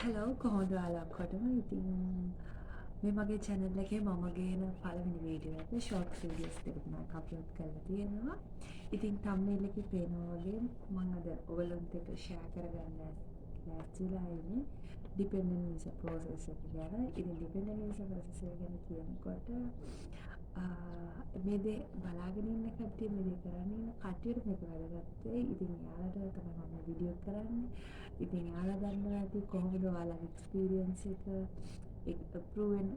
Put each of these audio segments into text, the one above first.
Hello කොහොමද ඔයාලා ඔක්කොටම ඉතින් මේ මගේ channel එකේ මම ගේන පළවෙනි වීඩියෝ එක short videos දෙකක් මම අප්ලෝඩ් කරලා තියෙනවා. ඉතින් thumbnail එකේ පේනවා වගේ මම අද ඔයගලන්ට එක share කරගන්න ලෑස්තිලා ඉන්නේ dependent visa process එක ගැන. ඉතින් dependent visa process එක ගැන කියනකොට මේ දේ බලාගෙන ඉන්න කට්ටිය මේ දේ කරන්නේ ඉන්න කට්ටියට මේක වැදගත් වෙයි. ඉතින් යාළුවට තමයි මම වීඩියෝ කරන්නේ. ඉතින් යාළුවා දන්නවා ඇති කොහොමද ඔයාලගේ එක්ස්පීරියන්ස් එක approve වෙන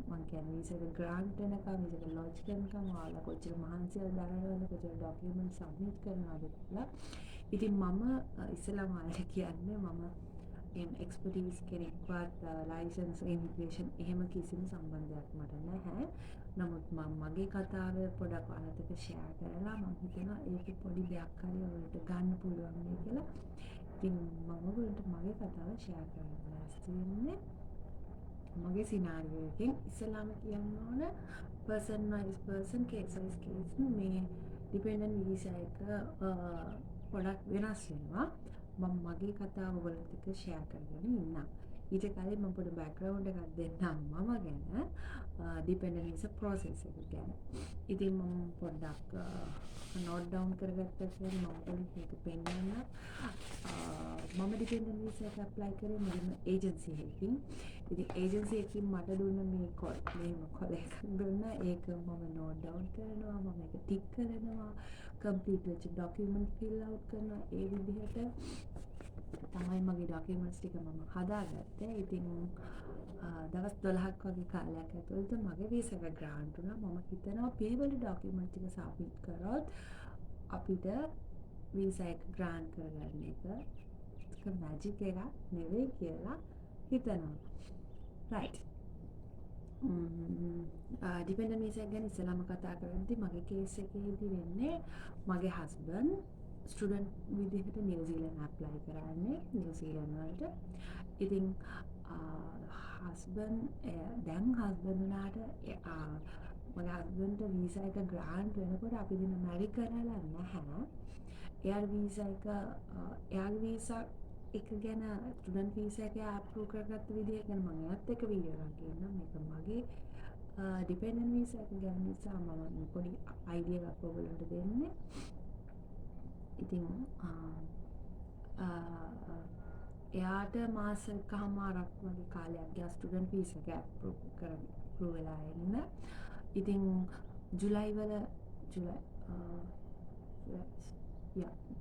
මම කියන්නේ visa එක grant වෙනකම් visa එක lodge කරනකම් ඔයාලා කොච්චර මහන්සියද දරනවද කොච්චර document submit කරනවද කියලා. ඉතින් මම ඉස්සෙල්ලාම ඔයාලට කියන්නේ මම එක්ස්පර්ටීස් කෙනෙක්වත් ලයිසන්ස් ඉමිග්‍රේෂන් එහෙම කිසිම සම්බන්ධයක් මට නැහැ. නමුත් මම මගේ කතාව පොඩක් ඔයාලට ෂෙයා කරලා මම හිතනවා ඒකේ පොඩි දෙයක් හරි ඔයාලට ගන්න පුළුවන් වෙයි කියලා. ඉතින් මම ඔයගොල්ලන්ට මගේ කතාව ෂෙයා කරන්න ලෑස්ති වෙන්නේ. මගේ සිනාරියෝ එකෙන් ඉස්සෙල්ලාම කියන්න ඕන person wise person case wise case මේ dependent visa එක පොඩක් වෙනස් වෙනවා. මම මගේ කතාව ඔයගොල්ලන්ට එක්ක ෂෙයා කරගෙන ඉන්නම්. ඊට කලින් මම පොඩි බෑග්ග්‍රවුන්ඩ් එකක් දෙන්නම් මම ගැන dependent visa process එක ගැන. ඉතින් මම පොඩ්ඩක් note down කරගත්තා කියලා මම මේක පෙන්නන්න. මම dependent visa එක apply කරේ මුලින්ම agency එකකින්. ඉතින් agency එකකින් මට දුන්න මේ call එකක් දුන්නා. ඒක මම note down කරනවා. මම ඒක tick කරනවා. complete වෙච්ච document fill out කරනවා. ඒ විදිහට තමයි මගේ ඩොකියුමන්ට්ස් ටික මම හදාගත්තේ. ඉතින් දවස් 12ක් වගේ කාලයක් ඇතුළත මගේ වීසා එක ග්‍රාන්ට් වුණා. මම හිතනවා පේවල ඩොකියුමන්ට් ටික සබ්මිට් කරොත් අපිට වීසා එක ග්‍රාන්ට් කරගන්න එක මැජික් එකක් නෙවෙයි කියලා හිතනවා. right. ඩිපෙන්ඩන්ට් වීසා ගැන ඉස්සෙල්ලාම කතා කරද්දී මගේ කේස් එකේදී වෙන්නේ මගේ හස්බන්ඩ් ස්ටුඩන්ට් විදිහට නිව්සීලන්ත ඇප්ලයි කරන්නේ නිව්සීලන්ත වලට. ඉතින් හස්බන්ඩ් දැන් හස්බන්ඩ් උනාට මගේ හස්බන්ඩ්ට වීසා එක ග්‍රාන්ට් වෙනකොට අපි දින මැරි කරලා නැහැ. එයාගේ වීසා එක ගැන ස්ටුඩන්ට් වීසා එක අප්‍රූව් කරගත්ත විදිහ ගැන මම එයාත් එක්ක වීඩියෝ එකක් ගන්නම්. මේක මගේ ඩිපෙන්ඩන්ට් වීසා එක ගැන නිසා මම පොඩි අයිඩියා එකක් ඔයගොල්ලන්ට දෙන්නේ. ඉතින් එයාට මාස එකමාරක් වගේ කාලයක් ගියා ස්ටුඩන්ට් වීසා එක අප්‍රූව් වෙලා එන්න. ඉතින්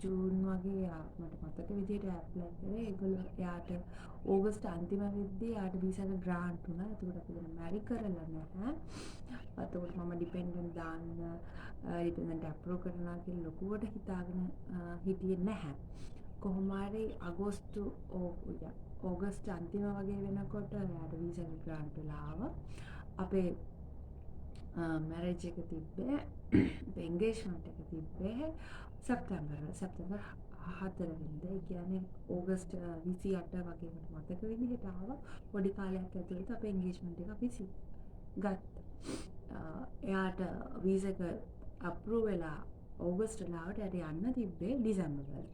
ජූන් වගේ මට මතක විදිහට ඇප්ලයි කරේ. ඒගොල්ලෝ එයාට ඕගස්ට් අන්තිම වෙද්දී එයාට වීසා එක ග්‍රාන්ට් වුණා. එතකොට අපි දැන් මැරි කරලා නැහැ. එතකොට මම ඩිපෙන්ඩන්ට් දාන්න ඩිපෙන්ඩන්ට් අප්‍රූව් කරනවා කියලා ලොකුවට හිතාගෙන හිටියේ නැහැ. කොහොම හරි ඕගස්ට් අන්තිම වගේ වෙනකොට එයාට වීසා එක ග්‍රාන්ට් වෙලා ආවා. අපේ මැරේජ් එක තිබ්බේ එන්ගේජ්මන්ට් එක තිබ්බේ සැප්තැම්බර් 4 වෙනිදා. ඒ කියන්නේ ඕගස්ට් 28 වගේ මට මතක විදිහට ආවා. පොඩි කාලයක් ඇතුළත අපේ එන්ගේජ්මන්ට් එක අපි ගත්තා. එයාට වීසා එක අප්‍රූව් වෙලා ඕගස්ට් ලාවට යන්න තිබ්බේ ඩිසැම්බර් වල.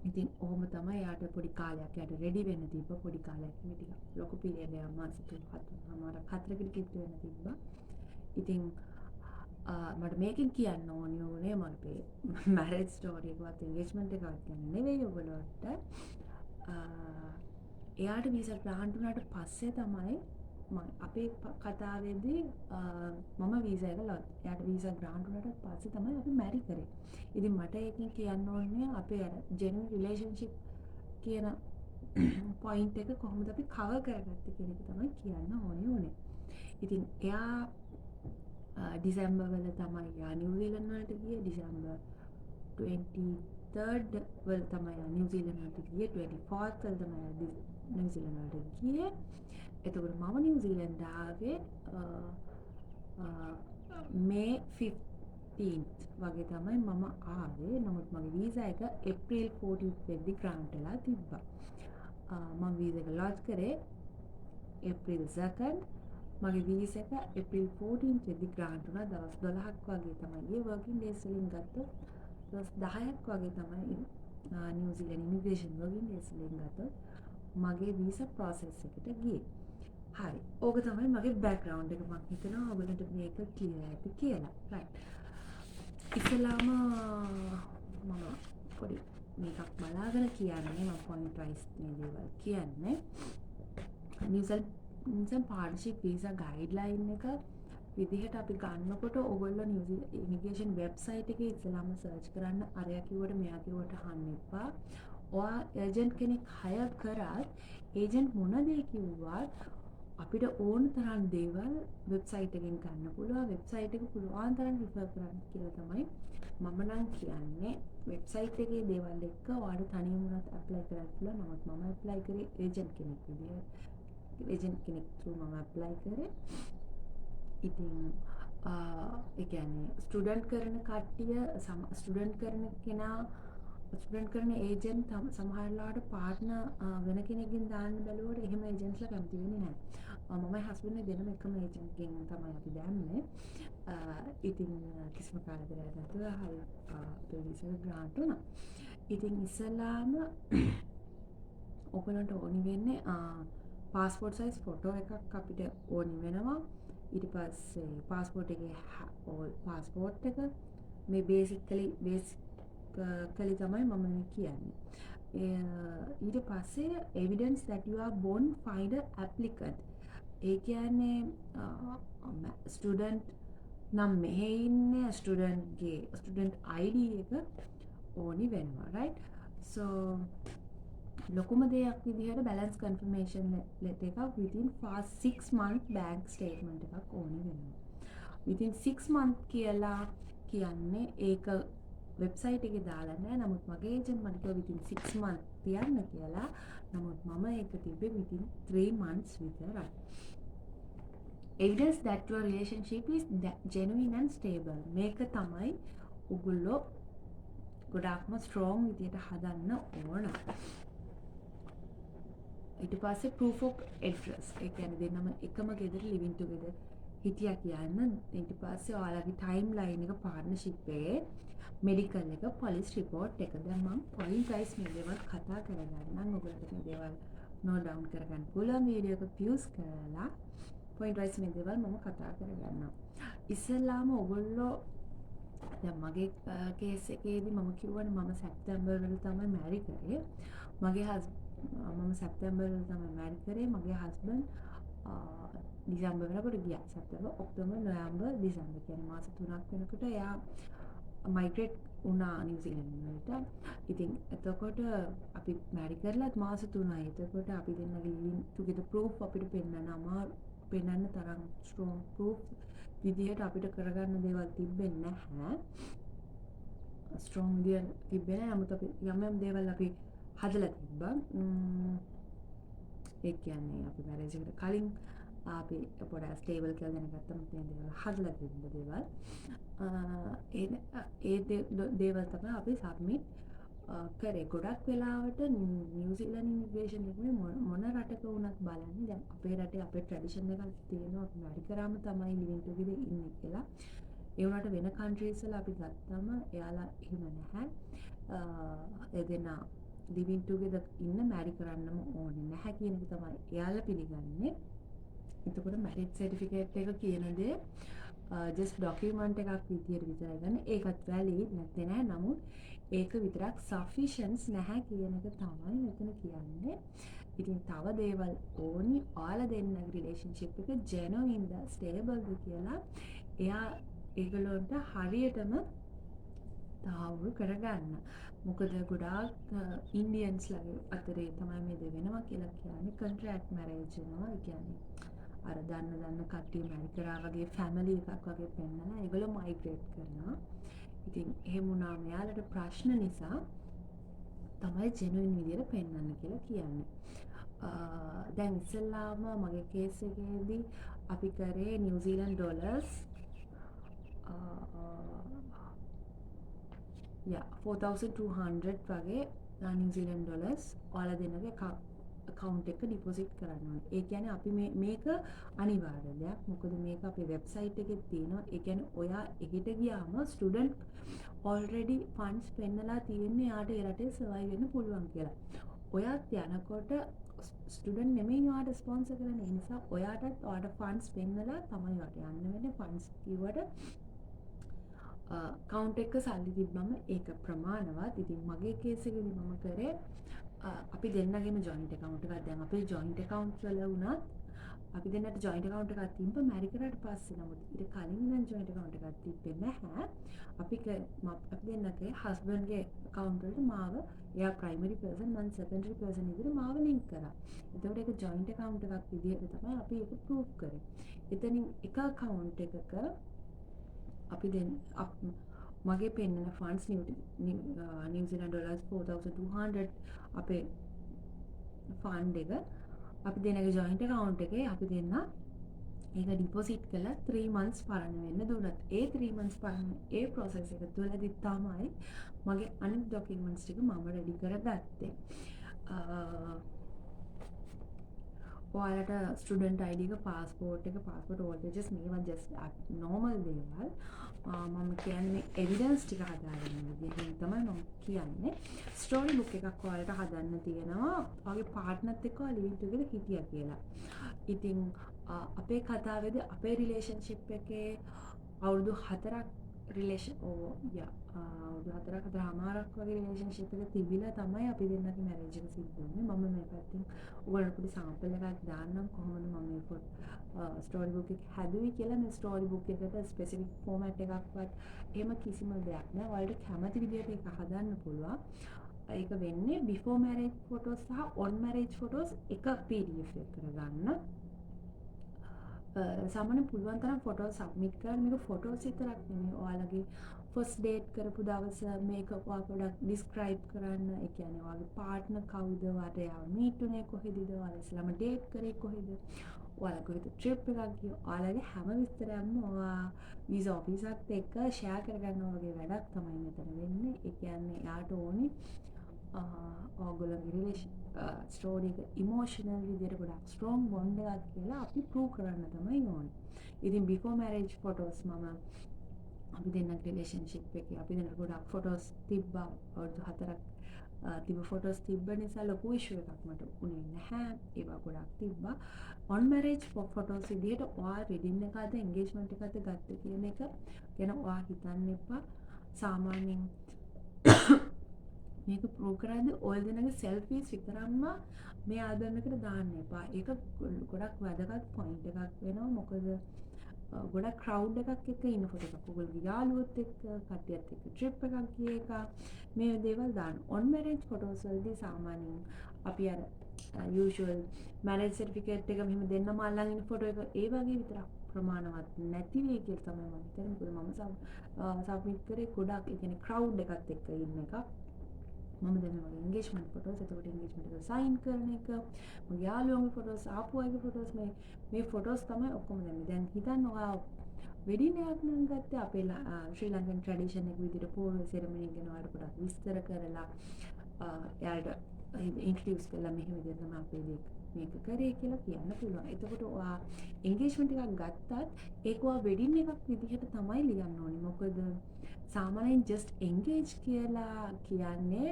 ඉතින් ඔහොම තමයි එයාට පොඩි කාලයක් එයාට රෙඩි වෙන්න තිබ්බ. පොඩි කාලයක් මේ ටික ලොකු පීරියඩ් එකක් මාස 3-4කට කිට්ටු වෙන්න තිබ්බා. ඉතින් මට මේකෙන් කියන්න ඕනේ මගේ මැරේජ් ස්ටෝරි එකවත් එන්ගේජ්මන්ට් එකවත් ගැන නෙවෙයි ඔයගොල්ලන්ට. එයාට වීසා ග්‍රාන්ට් වුණාට පස්සේ තමයි අපේ කතාවේදී මම වීසා එක එයාට වීසා ග්‍රාන්ට් වුණාට පස්සේ තමයි අපි මැරි කරේ. ඉතින් මට ඒකෙන් කියන්න ඕනේ අපේ අර ජෙනුයින් රිලේෂන්ෂිප් කියන පොයින්ට් එක කොහොමද අපි කවර් කරගත්තේ කියන එක තමයි කියන්න ඕනේ. ඉතින් එයා ඩිසැම්බර් වල තමයි නිව්සීලන්ත වලට ගියේ. ඩිසැම්බර් 23rd වල තමයි නිව්සීලන්ත වලට ගියේ. 24th වල තමයි නිව්සීලන්ත වලට ගියේ. එතකොට මම නිව්සීලන්ත ආවේ මේ 15th වගේ තමයි මම ආවේ. නමුත් මගේ වීසා එක ඒප්‍රිල් 14th වෙද්දි ග්‍රාන්ට් වෙලා තිබ්බා. මම වීසා එක ලොජ් කරේ ඒප්‍රිල් 2nd. මගේ වීසා එක ඒප්‍රිල් 14th වෙද්දි ග්‍රාන්ට් වුණා. දවස් 12ක් වගේ තමයි ගියේ. වර්කින් ඩේස් වලින් ගත්තොත් දවස් 10ක් වගේ තමයි නිව්සීලන්ත ඉමිග්‍රේෂන් වර්කින් ඩේස් වලින් ගත්තොත් මගේ වීසා ප්‍රොසෙස් එකට ගියේ. හරි. ඕක තමයි මගේ බෑග්ග්‍රවුන්ඩ් එක. මම හිතනවා ඔයගලන්ට මේක ක්ලියර් ඇති කියලා. රයිට්. ඉස්සෙල්ලාම මම පොඩි මේකක් බලාගෙන කියන්නේ මම පොයින්ට් වයිස් මේ දේවල් කියන්නේ. නිව්සීලන්ඩ් පාර්ට්නර්ෂිප් වීසා ගයිඩ්ලයින් එක විදිහට අපි ගන්නකොට ඔයගොල්ලෝ නිව්සීලන්ඩ් ඉමිග්‍රේෂන් වෙබ්සයිට් එකේ ඉස්සෙල්ලාම සර්ච් කරන්න අරයා කිව්වට මෙයා කිව්වට අහන්න එපා. ඔයා ඒජන්ට් කෙනෙක් හයර් කරත් ඒජන්ට් මොන දේ කිව්වත් අපිට ඕන තරම් දේවල් වෙබ්සයිට් එකෙන් ගන්න පුළුවන්. වෙබ්සයිට් එක පුළුවන් තරම් රිෆර් කරන්න කියලා තමයි මම නම් කියන්නේ. වෙබ්සයිට් එකේ දේවල් එක්ක ඔයාලට තනියම උනත් ඇප්ලයි කරන්න පුළුවන්. නමුත් මම ඇප්ලයි කරේ ඒජන්ට් කෙනෙක් විදියට. ඒජන්ට් කෙනෙක් through මම ඇප්ලයි කරේ. ඉතින් ඒ කියන්නේ ස්ටුඩන්ට් කරන කට්ටිය ස්ටුඩන්ට් කරන කෙනා ස්ටුඩන්ට් කරන ඒජන්ට් සමහරලාට පාර්ට්නර් වෙන කෙනෙක්ගෙන් දාන්න බැලුවට එහෙම ඒජන්ට්ස්ලා කැමති වෙන්නේ නැහැ. මමයි හස්බන්ඩ් දෙන්නම එකම ඒජන්ට්ගෙන් තමයි අපි දැම්මේ. ඉතින් කිසිම කාලයකට නැතුව හරි අපේ වීසා ග්‍රාන්ට් වුණා. ඉතින් ඉස්සලාම ඔයගලන්ට ඕනි වෙන්නේ පාස්පෝර්ට් සයිස් ෆොටෝ එකක් අපිට ඕනි වෙනවා. ඊට පස්සේ පාස්පෝර්ට් එකේ පාස්පෝර්ට් එක මේ බේසිකලි තමයි මම කියන්නේ. ඊට පස්සේ evidence that you are born finder applicant. ඒ කියන්නේ ස්ටුඩන්ට් නම් මෙහෙ ඉන්නේ ස්ටුඩන්ට්ගේ ස්ටුඩන්ට් ID එක ඕනි වෙනවා. right? so ලොකුම දෙයක් විදිහට balance confirmation letter එකක් within 6 month bank statement එකක් ඕනි වෙනවා. within 6 month කියලා කියන්නේ ඒක වෙබ්සයිට් එකේ දාලා නැහැ. නමුත් මගේ ඒජන්ට් මට කිව්වා within 6 month තියන්න කියලා. නමුත් මම ඒක තිබ්බේ within 3 months විතරයි. evidence that your relationship is genuine and stable. මේක තමයි ඔයගොල්ලෝ ගොඩාක්ම strong විදියට හදන්න ඕන. ඊට පස්සේ proof of address. ඒ කියන්නේ දෙන්නම එකම ගෙදර living together හිටියා කියන්න. ඊට පස්සේ ඔයාලගේ timeline එක partnership එකේ medical එක police report එක. දැන් මම point wise මේ දේවල් කතා කරගන්නම්. ඔයගොල්ලන්ට මේ දේවල් note down කරගන්න පුළුවන්. වීඩියෝ එක views කරලා point wise මේ දේවල් මම කතා කරගන්නවා. ඉස්සෙල්ලාම ඔයගොල්ලෝ දැන් මගේ කේස් එකේදී මම කිව්වනේ මම සැප්තැම්බර් වල තමයි මැරි කරේ. මම සැප්තැම්බර් වල තමයි මැරි කරේ. මගේ හස්බන්ඩ් දිසැම්බර් වලකට ගියා. සැප්තැම්බර්, ඔක්තෝබර්, නොවැම්බර්, දිසැම්බර් කියන්නේ මාස 3ක් වෙනකොට එයා මයිග්‍රේට් වුණා නිව්සීලන්ත වලට. ඉතින් එතකොට අපි මැරි කරලත් මාස 3යි. එතකොට අපි දෙන්නගේ living together proof අපිට පෙන්නන්න තරම් strong proof විදිහට අපිට කරගන්න දේවල් තිබෙන්නේ නැහැ. strong විදියට තිබෙන්නේ නැහැ. නමුත් අපි යම් දේවල් අපි හදලා තිබ්බා. ඒ කියන්නේ අපි මැරේජ් එකට කලින් අපි පොඩ්ඩක් ස්ටේබල් කියලා දැනගත්තම මේ දේවල් හදලා තිබ්බ දේවල්. ඒ දේවල් තමයි අපි සබ්මිට් කරේ. ගොඩක් වෙලාවට නිව්සීලන්ත ඉමිග්‍රේෂන් එකේ මොන රටක වුණත් බලන්නේ දැන් අපේ රටේ අපේ ට්‍රැඩිෂන් එකක් තියෙනවා. අපි මැරි කරාම තමයි living together ඉන්නේ කියලා. ඒ වුණාට වෙන කන්ට්‍රීස් වල අපි ගත්තම එයාලා එහෙම නැහැ. ඒ දෙනා living together ඉන්න මැරි කරන්නම ඕනේ නැහැ කියන එක තමයි එයාලා පිළිගන්නේ. එතකොට marriage certificate එක කියන දේ just document එකක් විදියට විතරයි ගන්න. ඒකත් valid නැත්තේ නෑ. නමුත් ඒක විතරක් sufficient නැහැ කියන එක තමයි මෙතන කියන්නේ. ඉතින් තව දේවල් ඕනි ඔයාලා දෙන්නගේ relationship එක genuine ද stable ද කියලා එයා ඒගොල්ලන්ට හරියටම තාවුරු කරගන්න. මොකද ගොඩාක් ඉන්ඩියන්ස් ලගේ අතරේ තමයි මේ දේ වෙනවා කියලා කියන්නේ contract marriage වෙනවා. ඒ කියන්නේ අර දන්න කට්ටිය මැරි කරා වගේ ෆැමිලි එකක් වගේ පෙන්නලා ඒගොල්ලෝ මයිග්‍රේට් කරනවා. ඉතින් එහෙම වුණාම යාලට ප්‍රශ්න නිසා තමයි ජෙනුයින් විදියට පෙන්වන්න කියලා කියන්නේ. දැන් ඉස්සෙල්ලාම මගේ කේස් එකේදී අපි කරේ නිව්සීලන්ත ඩොලර්ස් 4200 වගේ නිව්සීලන්ත ඩොලර්ස් ඔයාලා දෙන්නගේ account එක deposit කරන්න ඕනේ. ඒ කියන්නේ අපි මේක අනිවාර්ය දෙයක්. මොකද මේක අපේ website එකේ තියෙනවා. ඒ කියන්නේ ඔයා එහෙට ගියාම student already funds පෙන්නලා තියෙන්නේ යාට ඒ රටේ survive වෙන්න පුළුවන් කියලා. ඔයත් යනකොට ස්ටුඩන්ට් නෙමෙයි ඔයාට ස්පොන්සර් කරන්නේ. ඒ නිසා ඔයාටත් ඔයාට ෆන්ඩ්ස් පෙන්නලා තමයි ඔයාට යන්න වෙන්නේ. ෆන්ඩ්ස් කිව්වට කවුන්ට් එක සල්ලි තිබ්බම ඒක ප්‍රමාණවත්. ඉතින් මගේ කේස් එකේදී මම කරේ අපි දෙන්නගේම ජොයින්ට් account එකක්. දැන් අපේ ජොයින්ට් account වල වුණත් අපි දෙන්නට ජොයින්ට් account එකක් තිබ්බ මැරි කරාට පස්සේ නමුත් ඊට කලින් ඉඳන් ජොයින්ට් account එකක් තිබ්බේ නැහැ. අපි දෙන්නගේ husband ගේ account වලට මාව එයා primary person මම secondary person විදිහට මාව link කරා. එතකොට ඒක ජොයින්ට් account එකක් විදිහට තමයි අපි ඒක proof කරේ. එතනින් එක account එකක අපි මගේ පෙන්නන ෆන්ඩ්ස් නිව්සිලන්ඩ් ඩොලර්ස් 4200 අපේ ෆන්ඩ් එක අපි දෙනගේ ජොයින්ට් account එකේ අපි දෙන්න ඒක ඩිපොසිට් කළා 3 months පරණ වෙන්න දුන්නත් ඒ 3 months පරණ ඒ process එක තුළදී තමයි මගේ අනිත් documents ටික මම ready කරගත්තේ. ඔයාලට ස්ටුඩන්ට් ID එක passport voltages මේවා just normal දේවල්. මම කියන්නේ එවිඩන්ස් ටික හදාගන්න විදිහට තමයි මම කියන්නේ. ස්ටෝරි බුක් එකක් ඔයාලට හදන්න තියෙනවා. ඔයාගේ පාර්ට්නර්ත් එක්ක ඔයාලා ලිවිං ටුගෙදර් හිටියා කියලා. ඉතින් අපේ කතාවේදී අපේ රිලේෂන්ෂිප් එකේ අවුරුදු 4ක් අවුරුදු 4කමාරක් වගේ රිලේෂන්ෂිප් එක තිබිලා තමයි අපි දෙන්නගේ මැරේජ් එක සිද්ධ වුනේ. මම මේ පැත්තෙන් ඔයාලට පොඩි සාම්පල් එකක් දාන්නම් කොහොමද මම මේ ස්ටෝරි බුක් එක හැදුවේ කියලා. මේ ස්ටෝරි බුක් එකට ස්පෙસિෆික් ෆෝමැට් එකක්වත් එහෙම කිසිම දෙයක් නෑ. ඔයාලට කැමති විදිහට ඒක හදන්න පුළුවන්. ඒක වෙන්නේ before marriage photos සහ on marriage photos එක PDF එක කරගන්න. සාමාන්‍යයෙන් පුළුවන් තරම් ෆොටෝස් සබ්මිට් කරන්න. මේක ෆොටෝස් විතරක් නෙමෙයි ඔයාලගේ ෆස්ට් ඩේට් කරපු දවස මේක ඔයා පොඩ්ඩක් ඩිස්ක්‍රයිබ් කරන්න. ඒ කියන්නේ ඔයාගේ පාර්ට්නර් කවුද, ඔයාට යාව මීට් උනේ කොහෙදද, ඔයාලා ඉස්සෙල්ලාම ඩේට් කරේ කොහෙද, ඔයාලා කොහෙද ට්‍රිප් එකක් ගියේ, ඔයාලගේ හැම විස්තරයක්ම ඔයා වීසා ඔෆිසර්ත් එක්ක ෂෙයා කරගන්නවා වගේ වැඩක් තමයි මෙතන වෙන්නේ. ඒ කියන්නේ යාට ඕනි ඔයගොල්ලෝගේ රිලේෂන් ස්ටෝරි එක ඉමෝෂනල් විදිහට ගොඩක් ස්ට්‍රෝං බොන්ඩ් එකක් කියලා අපි ප්‍රූව් කරන්න තමයි ඕනේ. ඉතින් බිෆෝර් මැරේජ් ෆොටෝස් අපි දෙන්නගේ රිලේෂන්ෂිප් එකේ අපි දෙන්නට ගොඩක් ෆොටෝස් තිබ්බා. අවුරුදු 4ක් තිබ්බ ෆොටෝස් තිබ්බ නිසා ලොකු ඉෂුව එකක් මට උනේ නැහැ. ඒවා ගොඩක් තිබ්බා. on marriage ෆොටෝස් විදිහට ඔයා වෙඩින් එකද එන්ගේජ්මන්ට් එකද ගත්ත කියන එක ගැන ඔයා හිතන්න එපා. සාමාන්‍යයෙන් මේක ප්‍රූව් කරද්දී ඔයල් දෙනගේ සෙල්ෆීස් විතරක්ම මේ ආල්බම් එකට දාන්න එපා. ඒක ගොඩක් වැදගත් පොයින්ට් එකක් වෙනවා. මොකද ගොඩක් ක්‍රවුඩ් එකක් එක්ක ඉන්න ෆොටෝ එකක්. ඔයගොල්ලෝ යාළුවොත් එක්ක කට්ටියත් එක්ක ට්‍රිප් එකක් ගිය එක මේ දේවල් දාන්න. on marriage photos වලදී සාමාන්‍යයෙන් අපි අර usual marriage certificate එක මෙහෙම දෙන්නම අල්ලන් ඉන්න ෆොටෝ එක ඒ වගේ විතරක් ප්‍රමාණවත් නැති වෙයි කියලා තමයි මම හිතන්නේ. මොකද මම සබ්මිට් කරේ ගොඩක් ඒ කියන්නේ ක්‍රවුඩ් එකත් එක්ක ඉන්න එක. මම දැන් මගේ එන්ගේජ්මන්ට් ෆොටෝස් එතකොට එන්ගේජ්මන්ට් එක සයින් කරන එක මගේ යාළුවන්ගේ ෆොටෝස් ආපු අයගේ ෆොටෝස් මේ ෆොටෝස් තමයි ඔක්කොම දැන් හිතන්න ඔයා වෙඩින් එකක් නම් ගත්තේ අපේ ශ්‍රී ලංකන් ට්‍රැඩිෂන් එක විදිහට පූර්ව සෙරමනි ගැන ඔයාලට පොඩ්ඩක් විස්තර කරලා එයාලට ඉන්ට්‍රොඩියුස් කරලා මෙහෙම විදිහට තමයි අපේ මේක කරේ කියලා කියන්න පුළුවන්. එතකොට ඔයා එන්ගේජ්මන්ට් එකක් ගත්තත් ඒක ඔයා වෙඩින් එකක් විදිහට තමයි ලියන්න ඕනේ. මොකද සාමාන්‍යයෙන් just engage කියලා කියන්නේ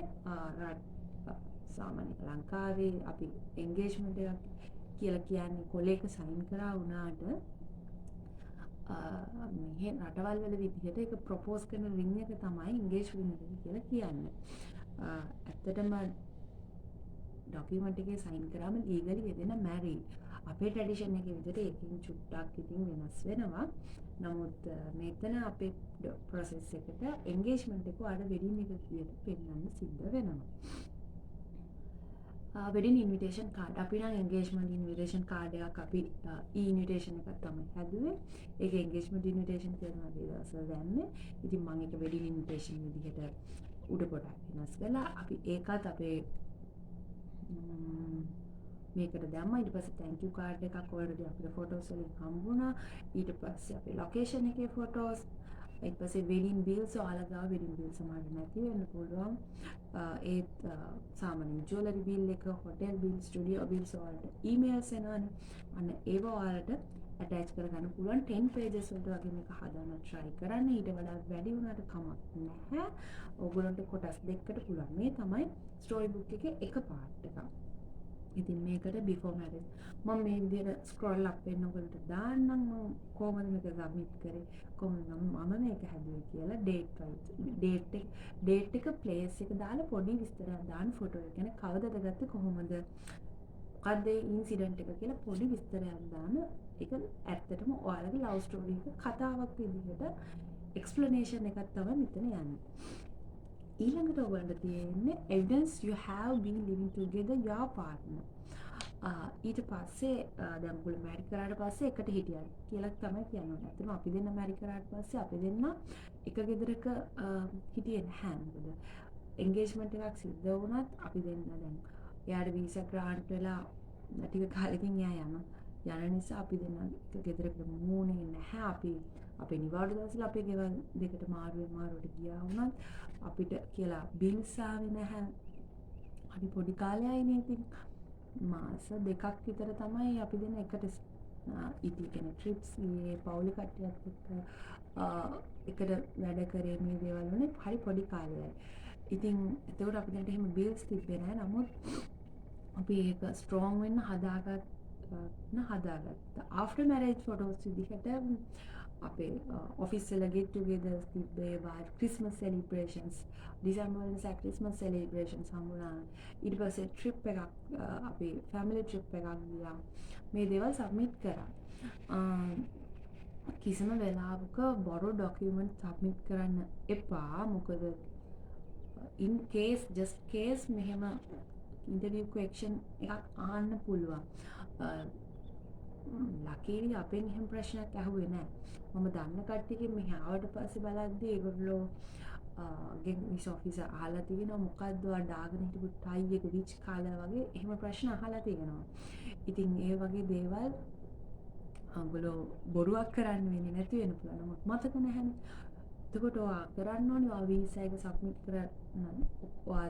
සාමාන්‍ය ලංකාවේ අපි engagement එකක් කියලා කියන්නේ කොලේක සයින් කරා වුණාට මෙහෙ රටවල් වල විදිහට ඒක ප්‍රොපෝස් කරන ring එක තමයි engage ring එක කියලා කියන්නේ. ඇත්තටම ડોකියුමන්ට් එකේ සයින් කරාම ලීගලි වෙදෙන මැරිඩ්. අපේ ට්‍රැඩිෂන් එකේ විදිහට ඒකෙන් චුට්ටක් ඉතින් වෙනස් වෙනවා. නමුත් මෙතන අපේ process එකට engagement එක වඩා වෙඩින් එක විදිහට පෙන්වන්න සිද්ධ වෙනවා. wedding invitation card අපි නම් engagement invitation card එකක් අපි e-invitation එකක් තමයි හැදුවේ. ඒක engagement invitation කියලා අපි දවසවල දැම්මේ. ඉතින් මම ඒක wedding invitation විදිහට උඩ පොඩක් වෙනස් කළා. අපි ඒකත් අපේ මේකට දැම්මා. ඊට පස්සේ thank you card එකක් already අපේ photos වලින් හම්බුණා. ඊට පස්සේ අපේ location එකේ photos, ඊට පස්සේ wedding bills ඔයාලා wedding bills සමහරවිට නැති වෙන්න පුළුවන්. ඒත් සාමාන්‍ය jewelry bill එක, hotel bill, studio bills වලට emails එනවනේ. අන්න ඒව ඔයාලට ඇටච් කරගන්න පුළුවන් 10 pages වලට වගේ මේක හදන්න try කරන්න. ඊට වඩා වැඩි වුණාට කමක් නැහැ. ඔයගොල්ලන්ට කොටස් දෙකකට පුළුවන්. මේ තමයි story book එකේ එක part එක. ඉතින් මේකට before marriage මම මේ විදිහට scroll up වෙන්න ඔයගොල්ලන්ට දාන්නම් මම කොහොමද මේක submit කරේ කොහොමද මම මේක හැදුවේ කියලා date එක place එක දාලා පොඩි විස්තරයක් දාන්න ෆොටෝ එක ගැන කවදද ගත්තේ කොහොමද මොකක්ද ඒ ඉන්සිඩන්ට් එක කියලා පොඩි විස්තරයක් දාන්න ඒක ඇත්තටම ඔයාලගේ love story එක කතාවක් විදිහට explanation එකක් තමයි මෙතන යන්නේ ඊළඟට ඔයගොල්ලන්ට තියෙන්නේ evidence you have been living together your partner ඊට පස්සේ දැන් ඔයගොල්ලෝ මැරි කරාට පස්සේ එකට හිටියා කියලා තමයි කියන්නේ. ඇත්තටම අපි දෙන්න මැරි කරාට පස්සේ අපි දෙන්න එක ගෙදරක හිටියේ නැහැ. මොකද එන්ගේජ්මන්ට් එකක් සිද්ධ වුණත් අපි දෙන්න දැන් එයාට වීසා ග්‍රාන්ට් වෙලා ටික කාලෙකින් එයා යන නිසා අපි දෙන්න එක ගෙදරක මූණේ නැහැ. අපි අපේ නිවාඩු දවසල අපේ ගෙවල් දෙකට මාරුවට ගියා වුණත් අපිට කියලා බිල්ස් ආවේ නැහැ. අපි පොඩි කාලයයිනේ ඉතින් මාස දෙකක් විතර තමයි අපි දෙන්න එකට ඉති කෙනෙක් ට්‍රිප්ස් ගියේ පවුලේ කට්ටියත් එක්ක එකට වැඩ කරේ මේ දේවල් වනේ හරි පොඩි කාලයයි. ඉතින් එතකොට අපි දැන් එහෙම බිල්ස් තිබ්බේ නැහැ. නමුත් අපි ඒක ස්ට්‍රෝං වෙන්න හදාගත්තා. ආෆ්ටර් මැරේජ් ෆොටෝස් විදිහට අපේ ඔෆිස් වල ගෙට් ටුගෙදර්ස් තිබ්බේ වාර් ක්‍රිස්මස් සෙලිබ්‍රේෂන්ස් ඩිසැම්බර් වල ක්‍රිස්මස් සෙලිබ්‍රේෂන්ස් හම්බුණා. ඊට පස්සේ ට්‍රිප් එකක් අපි ෆැමිලි ට්‍රිප් එකක් ගියා. මේ දේවල් සබ්මිට් කරා. කිසිම වෙලාවක බොරු ડોකියුමන්ට් සබ්මිට් කරන්න එපා. මොකද in case just case මෙහෙම ඉන්ටර්වියු ක්වෙස්චන් එකක් අහන්න පුළුවන්. ලකීලි අපෙන් එහෙම ප්‍රශ්නයක් ඇහුවේ නැහැ. මම දන්න කට්ටියකින් මෙහි ආවට පස්සේ බලද්දී ඒගොල්ලෝ ගෙන් මිස් ඔෆිසර් අහලා තියෙනවා මොකද්ද ඔයා දාගෙන හිටපු ටයි එක විච් කලර් වගේ එහෙම ප්‍රශ්න අහලා තියෙනවා. ඉතින් ඒ වගේ දේවල් ඔයගොල්ලෝ බොරුවක් කරන්න වෙන්නේ නැති වෙන්න පුළුවන්. නමුත් මතක නැහැනේ. එතකොට ඔයා කරන්න ඕනේ ඔයා වීසා එක සබ්මිට් කරන්න ඔයා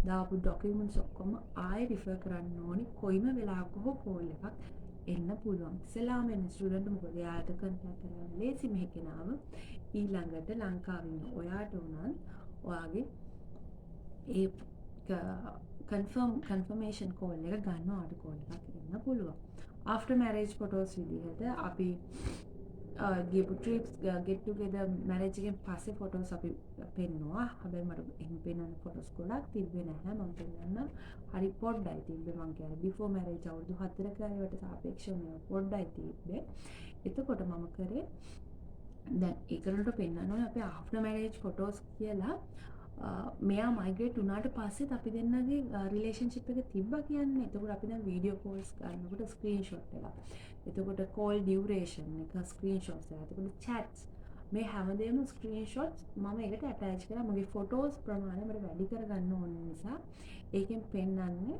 දාපු ડોකියුමන්ට්ස් ඔක්කොම ආයෙ රිෆර් කරන්න ඕනේ. කොයිම වෙලාවක හෝ කෝල් එකක් එන්න පුළුවන්. ඉස්සෙල්ලාම එන ස්ටුඩන්ට් මොකද එයාට කන්ටැක්ට් කරගන්න ලේසි මෙහෙ කෙනාව. ඊළඟට ලංකාවේ ඉන්න ඔයාට උනත් ඔයාගේ ඒ කන්ෆර්මේෂන් කෝල් එක ගන්න ඔයාට කෝල් එකක් එන්න පුළුවන්. ආෆ්ටර් මැරේජ් ෆොටෝස් විදිහට අපි ගියපු ට්‍රිප්ස් ගෙට් ටුගෙදර් මැරේජ් එකෙන් පස්සේ ෆොටෝස් අපි පෙන්නවා. හැබැයි මට එහෙම පෙන්වන්න ෆොටෝස් ගොඩක් තිබ්බේ නැහැ. මම පෙන්වන්න හරි පොඩ්ඩයි තිබ්බේ. මම කියන්නේ බිෆෝර් මැරේජ් අවුරුදු 4ක ඒවට සාපේක්ෂව මේවා පොඩ්ඩයි තිබ්බේ. එතකොට මම කරේ දැන් ඒකරන්ට පෙන්වන්න ඕනේ අපේ ආෆ්ටර් මැරේජ් ෆොටෝස් කියලා මෙයා මයිග්‍රේට් වුණාට පස්සෙත් අපි දෙන්නගේ රිලේෂන්ෂිප් එක තිබ්බා කියන්නේ. එතකොට අපි දැන් වීඩියෝ කෝල්ස් කරනකොට ස්ක්‍රීන්ෂොට් එකක්. එතකොට කෝල් ඩියුරේෂන් එක ස්ක්‍රීන්ෂොට්ස් එක. එතකොට chats මේ හැමදේම ස්ක්‍රීන්ෂොට්ස් මම ඒකට ඇටච් කරා. මගේ ෆොටෝස් ප්‍රමාණය මට වැඩි කරගන්න ඕන නිසා ඒකෙන් පෙන්වන්නේ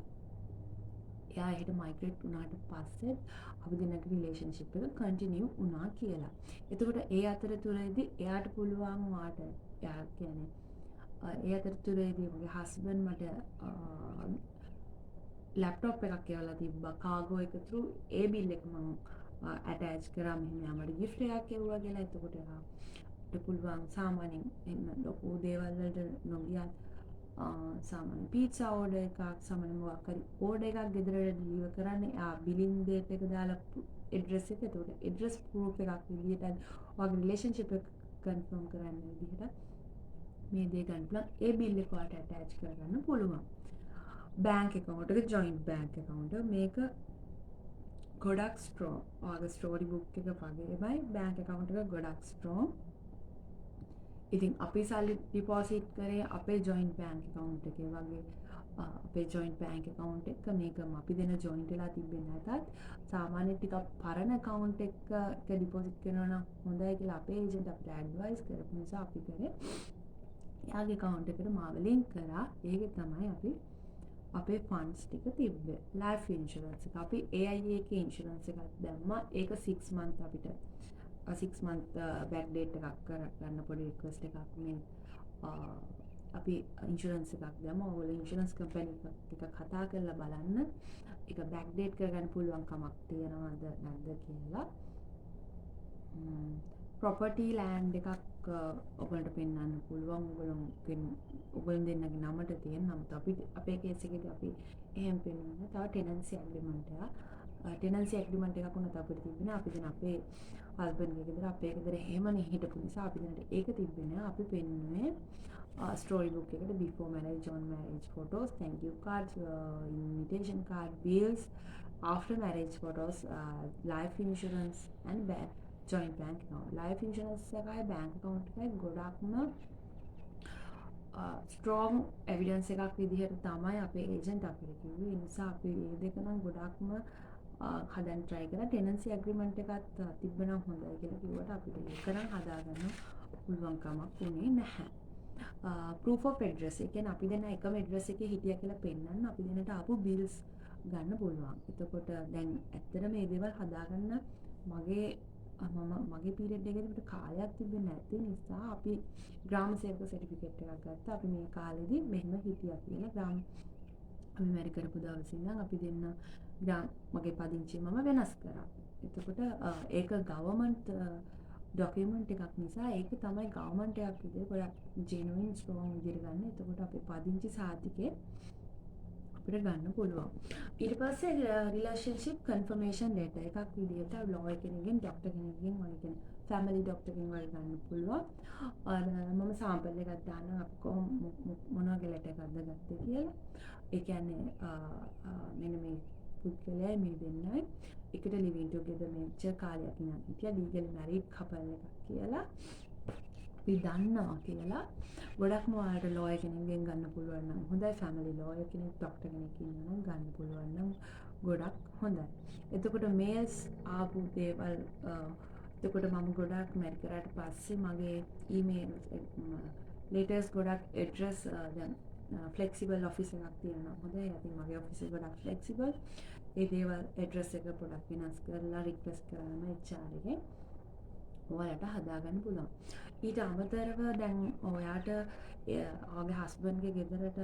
එයා එහෙට මයිග්‍රේට් වුණාට පස්සේ අපි දෙන්නගේ රිලේෂන්ෂිප් එක කන්ටිනියු වුණා කියලා. එතකොට ඒ අතරතුරේදී එයාට පුළුවන් වාට එයා කියන්නේ ඒ අතරතුරේදී මගේ හස්බන්ඩ් මට ලැප්ටොප් එකක් එවලා තිබ්බා කාගෝ එක through ඒ බිල් එක මම ඇටච් කරා මෙහෙම මට ගිෆ්ට් එකක් එවුවා කියලා. එතකොට එයාට පුළුවන් සාමාන්‍යයෙන් එන්න ලොකු දේවල් වලට නොගියත් සාමාන්‍ය පීට්සා ඕඩර් එකක් සාමාන්‍ය මොකක් හරි ඕඩර් එකක් ගෙදරට ඩිලිවර් කරන්නේ බිලින් ඩේට් එක දාලා ඇඩ්‍රස් එක. එතකොට ඇඩ්‍රස් ප්‍රූෆ් එකක් විදිහට ඔයාගේ රිලේෂන්ෂිප් එක කන්ෆර්ම් කරන්න විදිහට මේ දේ ගන්න පුළුවන්. ඒ බිල් එක ඔයාලට ඇටච් කරගන්න පුළුවන්. බැංක් account එක ජොයින්ට් බැංක් account මේක ගොඩක් ස්ට්‍රෝං. ඔයාගේ ස්ටෝරි බුක් එක වගේමයි බැංක් account එක ගොඩක් ස්ට්‍රෝං. ඉතින් අපි සල්ලි ඩිපොසිට් කරේ අපේ ජොයින්ට් බැංක් account එකේ වගේ අපේ ජොයින්ට් බැංක් account එක මේකම අපි දෙන ජොයින්ට් වෙලා තිබෙන්නේ නැතත් සාමාන්‍ය ටිකක් පරණ account එකක ඩිපොසිට් කරනවා නම් හොඳයි කියලා අපේ ඒජන්ට් අපිට ඇඩ්වයිස් කරපු නිසා අපි කරේ එයාගේ account එකට මාව link කරා. ඒක තමයි අපි අපේ ෆන්ඩ්ස් ටික තිබ්බේ. ලයිෆ් ඉන්ෂුරන්ස් එක අපි AIA එකේ ඉන්ෂුරන්ස් එකක් දැම්මා. ඒක 6 month අපිට 6 month back date එකක් කරගන්න පොඩි රික්වෙස්ට් එකක් මේ අපි ඉන්ෂුරන්ස් එකක් දැම්මා. ඔයගොල්ලෝ ඉන්ෂුරන්ස් කම්පැනි එක කතා කරලා බලන්න ඒක back date කරගන්න පුළුවන් කමක් තියනවද නැද්ද කියලා. ප්‍රොපර්ටි ලෑන්ඩ් එකක් ඔයගලන්ට පෙන්වන්න පුළුවන්. ඔයගොල්ලන් දෙන්නගේ නමට තියෙන නමුත් අපේ කේස් එකේදී අපි එහෙම පෙන්වන්නේ. තව ටෙනන්සි ඇග්‍රීමන්ට් එකක්. ටෙනන්සි ඇග්‍රීමන්ට් එකක් වුණත් අපිට තිබුණේ අපි දැන් අපේ හස්බන්ඩ්ගේ ගෙදර අපේ ගෙදර එහෙමනේ හිටපු නිසා අපි දැනට ඒක තිබ්බේ අපි පෙන්නුවේ ස්ටෝරි බුක් එකට before marriage, on marriage photos, thank you cards, invitation card, bills, after marriage photos, life insurance and joint bank account. life insurance එකයි bank account එකයි ගොඩක්ම ස්ට්‍රෝං එවිඩන්ස් එකක් විදිහට තමයි අපේ ඒජන්ට් අපිට කිව්වේ. ඒ නිසා අපි මේ දෙක නම් ගොඩක්ම හදන්න try කරා. ටෙනන්සි ඇග්‍රීමන්ට් එකත් තිබ්බනම් හොඳයි කියලා කිව්වට අපිට ඒක නම් හදාගන්න පුළුවන් කමක් උනේ නැහැ. proof of address ඒ කියන්නේ අපි දැන් එකම address එකේ හිටියා කියලා පෙන්නන්න අපි දැනට ආපු bills ගන්න පුළුවන්. එතකොට දැන් ඇත්තට මේ දේවල් හදාගන්න මගේ පීරියඩ් එකේදී අපිට කාලයක් තිබෙන්නේ නැති නිසා අපි ග්‍රාම සේවක සර්ටිෆිකේට් එකක් ගත්තා. අපි මේ කාලෙදී මෙහෙම හිටියා කියලා අපි මැරි කරපු දවසේ ඉඳන් අපි දෙන්න මගේ පදිංචිය මම වෙනස් කරා. එතකොට ඒක ගවර්න්මන්ට් ඩොකියුමන්ට් එකක් නිසා ඒක තමයි ගවර්න්මන්ට් එකක් විදිහට ගොඩක් ජෙනුයින් ස්ට්‍රෝං විදිහට ගන්න. එතකොට අපේ පදිංචි සාතිකේ අපිට ගන්න පුළුවන්. ඊට පස්සේ රිලේෂන්ෂිප් කන්ෆර්මේෂන් ලෙටර් එකක් විදිහට ලෝයර් කෙනෙක්ගෙන් ડોක්ටර් කෙනෙක්ගෙන් වගේ කියන ෆැමිලි ડોක්ටර් කෙනෙක්ගෙන් වගේ ගන්න පුළුවන්. මම සාම්පල් එකක් දාන්නම් අපි කොහොම මොන වගේ ලෙටර් එකක්ද ගත්තේ කියලා. ඒ කියන්නේ මෙන්න මේ පුද්ගලයා මේ දෙන්නයි එකට ලිවිං ටුගෙදර් මෙච්චර කාලයක් ඉඳන් හිටියා ලීගලි මැරිඩ් කපල් එකක් කියලා අපි දන්නවා කියලා ගොඩක්ම ඔයාලට ලෝයර් කෙනෙක්ගෙන් ගන්න පුළුවන් නම් හොඳයි. ෆැමිලි ලෝයර් කෙනෙක් ડોක්ටර් කෙනෙක් ඉන්නවා නම් ගන්න පුළුවන් නම් ගොඩක් හොඳයි. එතකොට මේල්ස් ආපු දේවල් එතකොට මම ගොඩක් මැරි කරාට පස්සේ මගේ ඊමේල් ලෙටර්ස් ගොඩක් ඇඩ්‍රස් දැන් ෆ්ලෙක්සිබල් ඔෆිස් එකක් තියෙනවා. හොඳයි. ඉතින් මගේ ඔෆිස් එක ගොඩක් ෆ්ලෙක්සිබල්. ඒ දේවල් ඇඩ්‍රස් එක පොඩක් වෙනස් කරලා රික්වෙස්ට් කරාම HR එකෙන් ඔයාලට හදාගන්න පුළුවන්. ඊට අමතරව දැන් ඔයාට ඔයාගේ හස්බන්ඩ්ගේ ගෙදරට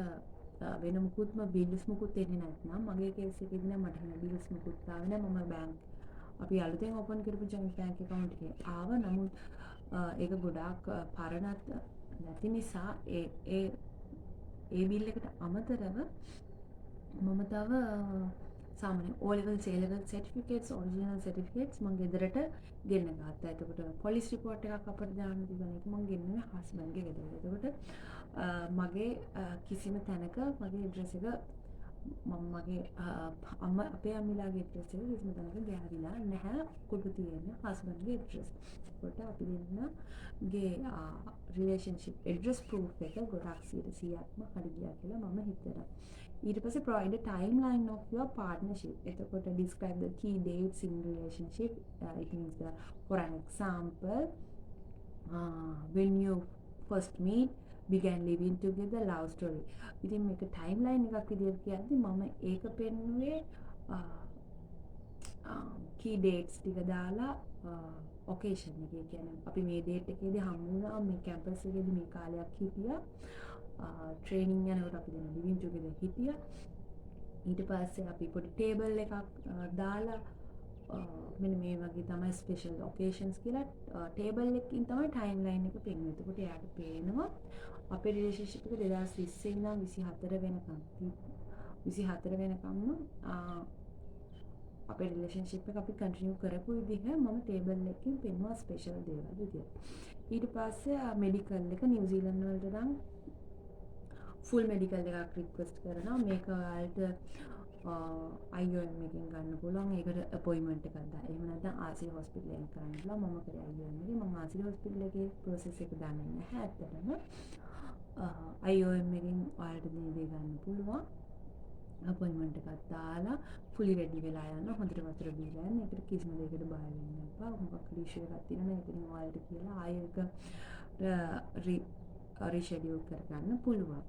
වෙන මුකුත්ම බිල්ස් මුකුත් එන්නේ නැත්නම් මගේ කේස් එකේදී නම් මට වෙන බිල්ස් මුකුත් ආවේ නැහැ. මම අපි අලුතෙන් ඕපන් කරපු ජොයින්ට් බැංක් account එකේ ආව. නමුත් ඒක ගොඩාක් පරණත් නැති නිසා ඒ බිල් එකට අමතරව මම තව සාමාන්‍ය O level, C level certificates, original certificates මම ගෙදරට ගෙන්න ගත්තා. එතකොට පොලිස් රිපෝට් එකක් අපිට දාන්න තිබුණ එක මම ගෙන්නුවේ හස්බන්ඩ්ගේ ගෙදරට. එතකොට මගේ කිසිම තැනක මගේ ඇඩ්‍රස් එක මගේ අපේ අම්මිලාගේ ඇඩ්‍රස් එක කිසිම තැනක ගෑවිලා නැහැ. කුඩු තියෙන්නේ හස්බන්ඩ්ගේ ඇඩ්‍රස්. එතකොට අපි දෙන්නගේ රිලේෂන්ෂිප් ඇඩ්‍රස් ප්‍රූෆ් එක ගොඩක් 100%ක්ම හරි ගියා කියලා මම හිතනවා. ඊට පස්සේ provide a timeline of your partnership. එතකොට describe the key dates in relationship. It means for an example, when you first meet, began living together, love story. ඉතින් මේක timeline එකක් විදිහට කියද්දි මම ඒක පෙන්නුවේ key dates ටික දාලා occasion එකේ කියන්නේ අපි මේ date එකේදී හමු වුණා මේ campus එකේදී මේ කාලයක් හිටියා. ට්‍රේනින් යනකොට අපි දැන් ලිවිං ටුගෙදර් හිටියා. ඊට පස්සේ අපි පොඩි ටේබල් එකක් දාලා මෙන්න මේ වගේ තමයි ස්පෙෂල් ඔකේෂන්ස් කියලා ටේබල් එකකින් තමයි ටයිම්ලයින් එක පෙන්වන්නේ. එතකොට එයාට පේනවා අපේ රිලේෂන්ෂිප් එක 2020 ඉඳන් 24 වෙනකම්ම අපේ රිලේෂන්ෂිප් එක අපි කන්ටිනියු කරපු විදිහ මම ටේබල් එකකින් පෙන්වුවා ස්පෙෂල් දේවල් විදියට. ඊට පස්සේ මෙඩිකල් එක නිව්සීලන්ත වලට නම් ෆුල් මෙඩිකල් එකක් රික්වෙස්ට් කරනවා. මේක ඔයාලට IOM එකෙන් ගන්න පුළුවන්. ඒකට අපොයින්ට්මන්ට් එකක් දාන්න. එහෙම නැත්නම් ආසිරි හොස්පිටල් එකෙන් කරන්න පුළුවන්. මම කරේ IOM එකේ. මම ආසිරි හොස්පිටල් එකේ ප්‍රොසෙස් එක දන්නේ නැහැ ඇත්තටම. IOM එකෙන් ඔයාලට මේ දේ ගන්න පුළුවන්. අපොයින්ට්මන්ට් එකක් දාලා ෆුලි රෙඩි වෙලා යන්න. හොඳට වතුර බීලා යන්න. ඒකට කිසිම දෙයකට බය වෙන්න එපා. මොකක් ඉෂුව එකක් තියෙනවා නම් ඒකෙන් ඔයාලට කියලා ආයෙ එක රිෂෙඩියුල් කරගන්න පුළුවන්.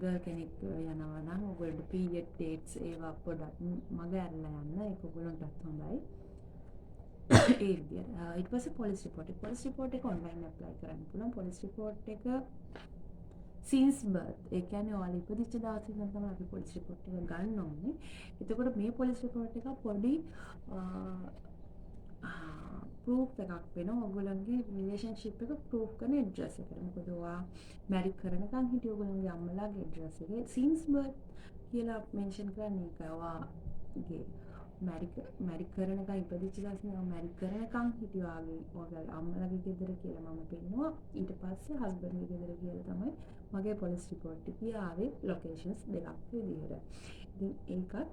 ගර්ල් කෙනෙක් යනවා නම් ඔයගොල්ලෝ පීරියඩ් ඩේට්ස් ඒවා පොඩක් මග ඇරලා යන්න. ඒක ඔයගොල්ලන්ටත් හොඳයි. ඒ විදියට. ඊට පස්සේ පොලිස් රිපෝට් එක. පොලිස් රිපෝට් එක ඔන්ලයින් ඇප්ලයි කරන්න පුළුවන්. පොලිස් රිපෝට් එක since birth ඒ කියන්නේ ඔයාලා ඉපදිච්ච දවසේ ඉඳන් තමයි අපි පොලිස් රිපෝට් එක ගන්න ඕනේ. එතකොට මේ පොලිස් රිපෝට් එක පොඩි ප්‍රූෆ් එකක් වෙනවා ඔයගොල්ලන්ගේ රිලේෂන්ෂිප් එක ප්‍රූෆ් කරන ඇඩ්‍රස් එකට. මොකද ඔයා මැරි කරනකම් හිටිය ඔයගොල්ලන්ගේ අම්මලාගේ ඇඩ්‍රස් එකේ සින්ස් බර්ත් කියලා මෙන්ෂන් කරන්නේ ඒකයි. ඔයාගේ මැරි කරනකම් ඉපදිච්ච දවසේ මැරි කරනකම් හිටිය ඔයාගේ අම්මලාගේ ගෙදර කියලා මම පෙන්නුවා. ඊට පස්සේ හස්බන්ඩ්ගේ ගෙදර කියලා තමයි මගේ පොලිස් රිපෝට් එකේ ආවේ ලොකේෂන්ස් දෙකක් විදිහට. ඉතින් ඒකත්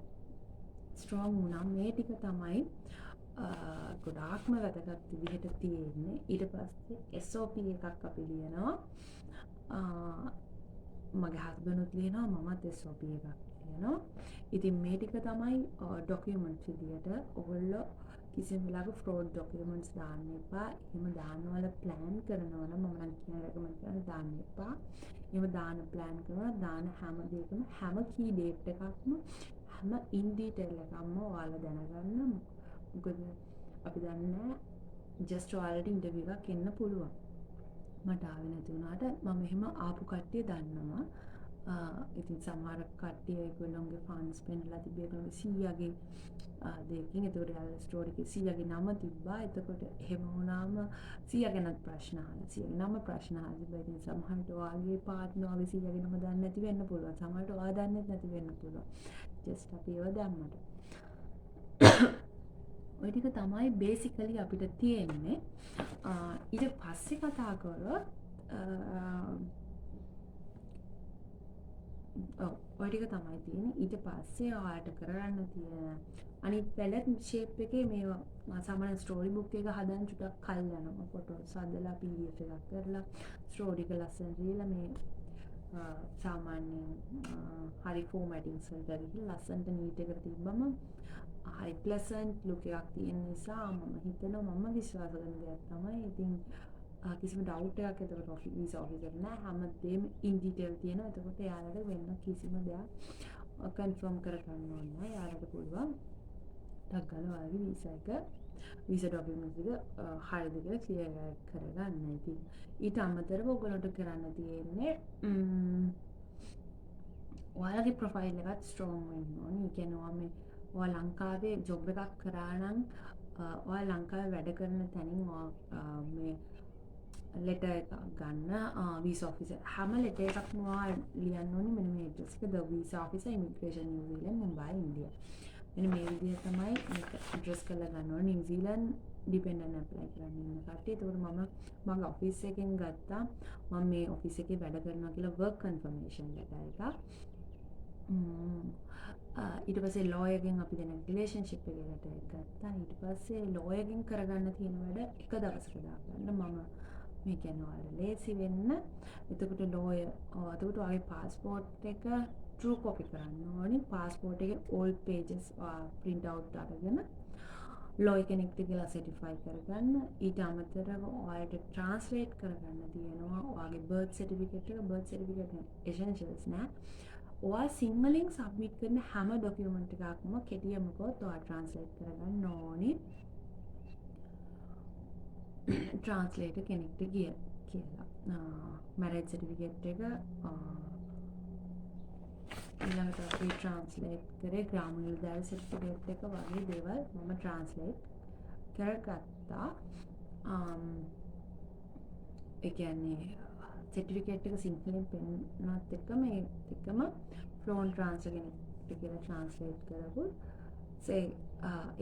ස්ට්‍රෝං වුණා. මේ ටික තමයි ගොඩාක්ම වැදගත් විදිහට තියෙන්නේ. ඊට පස්සේ SOP එකක් අපි ලියනවා. මගේ හස්බන්ඩ්ුත් ලියනවා මමත් SOP එකක් ලියනවා. ඉතින් මේ ටික තමයි ඩොකියුමන්ට්ස් විදිහට ඔයගොල්ලෝ කිසිම වෙලාවක ෆ්‍රෝඩ් ඩොකියුමන්ට්ස් දාන්න එපා. එහෙම දානවල ප්ලෑන් කරනවා නම් මම නම් කියන රෙකමන්ඩ් කරන්නේ දාන්න එපා. එහෙම දාන ප්ලෑන් කරනවා දාන හැම දෙයකම හැම කී ඩේට් එකක්ම හැම ඉන් ඩීටේල් එකක්ම ඔයාලා දැනගන්න. මොකද අපි දන්නේ ජස්ට් ඔයාලට ඉන්ටර්විව් එකක් එන්න පුළුවන්. මට ආවේ නැති වුණාට මම එහෙම ආපු කට්ටිය දන්නවා. ඉතින් සමහර කට්ටිය ඒගොල්ලෝගේ ෆන්ඩ්ස් පෙන්නලා තිබ්බේ ඒගොල්ලෝගේ සීයාගේ දෙයකින්. ඒතකොට යාළුවා ස්ටෝරි එකේ සීයාගේ නම තිබ්බා. එතකොට එහෙම වුණාම සීයා ගැනත් ප්‍රශ්න අහලා සීයාගේ නම ප්‍රශ්න අහලා තිබ්බා. ඉතින් සමහරට ඔයාගේ පාර්ට්නර්ගේ සීයාගේ නම දන්නේ නැති වෙන්න පුළුවන්. සමහරට ඔයා දන්නේ නැති වෙන්න පුළුවන්. ජස්ට් අපි ඒව දැම්මට. ඔය ටික තමයි බේසිකලි අපිට තියෙන්නේ. ඊට පස්සේ කතා කරොත් ඔය ටික තමයි තියෙන්නේ. ඊට පස්සේ ඔයාලට කරන්න තියෙන අනිත් වැඩ ෂේප් එකේ මේවා සාමාන්‍ය ස්ටෝරි බුක් එක හදන්න ටිකක් කල් යනවා. ෆොටෝස් හදලා PDF එකක් කරලා ස්ටෝරි එක ලස්සන දීලා මේ සාමාන්‍යයෙන් හරි ෆෝමැටින්ග්ස් වලට ගිහින් ලස්සනට නීට් එකට තිබ්බම හරි ප්ලසන්ට් ලුක් එකක් තියෙන නිසා මම හිතනවා මම විශ්වාස කරන දෙයක් තමයි. ඉතින් කිසිම ඩවුට් එකක් එතකොට වීසා ඔෆිසර් නෑ. හැමදේම ඉන් ඩීටේල් තියෙනවා. එතකොට එයාලට වෙන කිසිම දෙයක් කන්ෆර්ම් කරගන්න ඕනේ නෑ. එයාලට පුළුවන් ටක් ගාලා ඔයාලගේ වීසා ඩොකියුමන්ට්ස් එක හරියද කියලා ක්ලියර් කරගන්න. ඉතින් ඊට අමතරව ඔයගොල්ලන්ට කරන්න තියෙන්නේ ඔයාලගේ ප්‍රොෆයිල් එකත් ස්ට්‍රෝං වෙන්න ඕනේ. ඒ කියන්නේ ඔයා ලංකාවේ ජොබ් එකක් කරා නම් ඔයා ලංකාවේ වැඩ කරන තැනින් මේ ලෙටර් එකක් ගන්න වීසා ඔෆිසර් හැම ලෙටර් එකක්ම ඔයා ලියන්න ඕනේ මෙන්න මේ ඇඩ්‍රස් එක ද වීසා ඔෆිසර් ඉමිග්‍රේෂන් නිව්සීලන්ත මුම්බයි ඉන්දියා. මෙන්න මේ විදිහට තමයි මේක ඇඩ්‍රස් කරලා ගන්න ඕනේ. නිව්සීලන්ත ඩිපෙන්ඩන්ට් ඇප්ලයි කරන්න ඉන්න කට්ටිය. ඒකට මම ඔෆිස් එකෙන් ගත්තා මම මේ ඔෆිස් එකේ වැඩ කරනවා කියලා වර්ක් කන්ෆර්මේෂන් ලෙටර් එකක්. ඊට පස්සේ ලෝයර්ගෙන් අපි දෙන රිලේෂන්ෂිප් එකේ ලෙටර් එකක් ගත්තා. ඊට පස්සේ ලෝයර්ගෙන් කරගන්න තියෙන වැඩ එක දවසක දාගන්න මම මේ කියන්නේ ඔයාලට ලේසි වෙන්න. එතකොට ලෝයර් එතකොට ඔයාගේ පාස්පෝර්ට් එක ට්‍රූ කොපි කරන්න ඕනේ. පාස්පෝර්ට් එකේ ඕල් පේජස් print out අරගෙන ලෝයර් කෙනෙක්ට කියලා සර්ටිෆයි කරගන්න. ඊට අමතරව ඔයාලට ට්‍රාන්ස්ලේට් කරගන්න තියෙනවා ඔයාගේ බර්ත් සර්ටිෆිකේට් එක. බර්ත් සර්ටිෆිකේට් එසෙන්ෂියල්ස් නෑ. ඔයා සිංහලෙන් සබ්මිට් කරන හැම ඩොකියුමන්ට් එකක්ම කෙටියම කොත් ඔයා ට්‍රාන්ස්ලේට් කරගන්න ඕනේ. ට්‍රාන්ස්ලේටර් කෙනෙක්ට කියලා. මැරේජ් සර්ටිෆිකේට් එක ඊළඟට අපි ට්‍රාන්ස්ලේට් කරේ ග්‍රාම නිලධාරී සර්ටිෆිකේට් එක වගේ දේවල් මම ට්‍රාන්ස්ලේට් කරගත්තා. ඒ කියන්නේ සර්ටිෆිකේට් එක සිංහලෙන් පෙන්නනත් එක්කම ඒකම ෆ්ලෝන් ට්‍රාන්ස්ලේටර් කෙනෙක්ට කියලා ට්‍රාන්ස්ලේට් කරපුවා.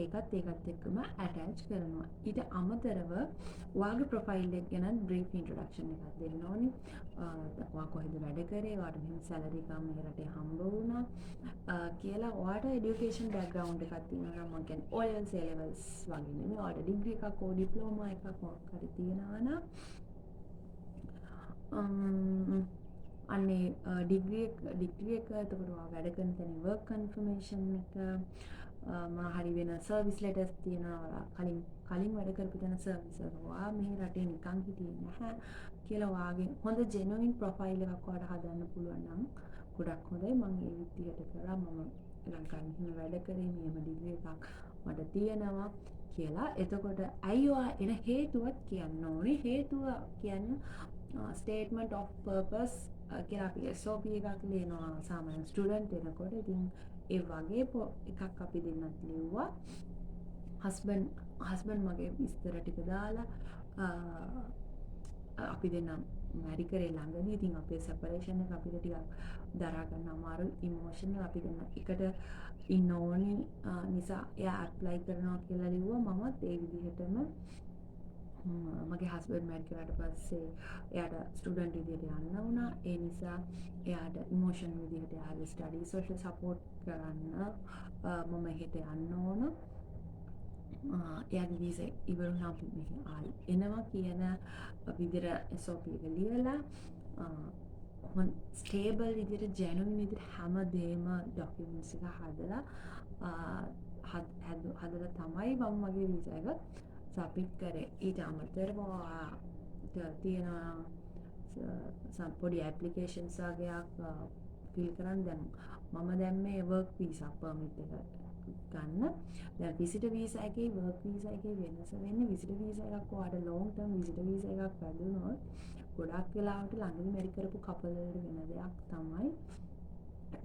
ඒකත් එක්කම ඇටච් කරනවා. ඊට අමතරව ඔයාගේ ප්‍රොෆයිල් එක ගැන බ්‍රීෆ් ඉන්ට්‍රොඩක්ෂන් එකක් දෙන්න ඕනේ. ඔයා කොහෙද වැඩ කරේ? ඔයාට මෙහෙම සැලරි එකක් මේ රටේ හම්බ වුණා කියලා ඔයාට এডুকেෂන් බෑග්ග්‍රවුන්ඩ් එකක් තියෙනවා නම් මම කියන්නේ O levels A levels වගේ නෙමෙයි. ඔයාට ඩිග්‍රී එකක් හෝ ඩිප්ලෝමා එකක් මොකක් හරි තියෙනවා නම් අන්නේ ඩිග්‍රී එක එතකොට ඔයා වැඩ කරන තැන වර්ක් කන්ෆර්මේෂන් එක හරි වෙන සර්විස් ලෙටර්ස් තියෙනවා. කලින් වැඩ කරපු තැන සර්විස් ඔයා මේ රටේ නිකන් හිටියේ නැහැ කියලා ඔයාගේ හොඳ ජෙනුයින් ප්‍රොෆයිල් එකක් ඔයාලට හදන්න පුළුවන් නම් ගොඩක් හොඳයි. මම ඒ විදිහට කරා. මම ලංකාවේ මෙහෙම වැඩ කරේ මෙහෙම ඩිග්‍රී එකක් මට තියෙනවා කියලා. එතකොට ඇයි ඔයා එන හේතුවත් කියන්න ඕනේ. හේතුව කියන්නේ ස්ටේට්මන්ට් ඔෆ් පර්පස් කියලා අපි SOP එකක් ලියනවා සාමාන්‍ය ස්ටුඩන්ට් එනකොට. ඉතින් ඒ වගේ එකක් අපි දෙන්නත් ලිව්වා. හස්බන්ඩ් මගේ විස්තර ටික දාලා අපි දෙන්නම් මැරි කරේ ළඟදී. ඉතින් අපේ සෙපරේෂන් එක අපිට ටිකක් දරා ගන්න අමාරුයි ඉමෝෂනල්. අපි දෙන්න එකට ඉන්න ඕනි නිසා එයා ඇප්ලයි කරනවා කියලා ලිව්වා. මමත් ඒ විදිහටම මගේ හස්බන්ඩ් මැරි කරාට පස්සේ එයාට ස්ටුඩන්ට් විදිහට යන්න වුණා. ඒ නිසා එයාට ඉමෝෂනල් විදිහට එයාගේ ස්ටඩි සෝෂල් සපෝට් කරන්න මම හෙට යන්න ඕන. එයාගේ වීසා ඉවරුණා අපි මෙහි ආයි එනවා කියන විදිහට SOP එක ලියලා ස්ටේබල් විදිහට ජෙනුයින් විදිහට හැමදේම ඩොකියුමන්ට්ස් එක හදලා හදලා තමයි මම මගේ වීසා එක සබ්මිට් කරේ. ඊට අමතරව තියෙන පොඩි ඇප්ලිකේෂන්ස් වගේක් ෆිල් කරන්න දැන් මම දැන් මේ වර්ක් වීසා පර්මිට් එක ගන්න. දැන් විසිටර් වීසා එකේ වර්ක් වීසා එකේ වෙනස වෙන්නේ විසිටර් වීසා එකක් ඔයාලට ලොන්ග් ටර්ම් විසිටර් වීසා එකක් වැදුනොත් ගොඩක් වෙලාවට ළඟදී මෙරි කරපු කපල් වලට වෙන දෙයක් තමයි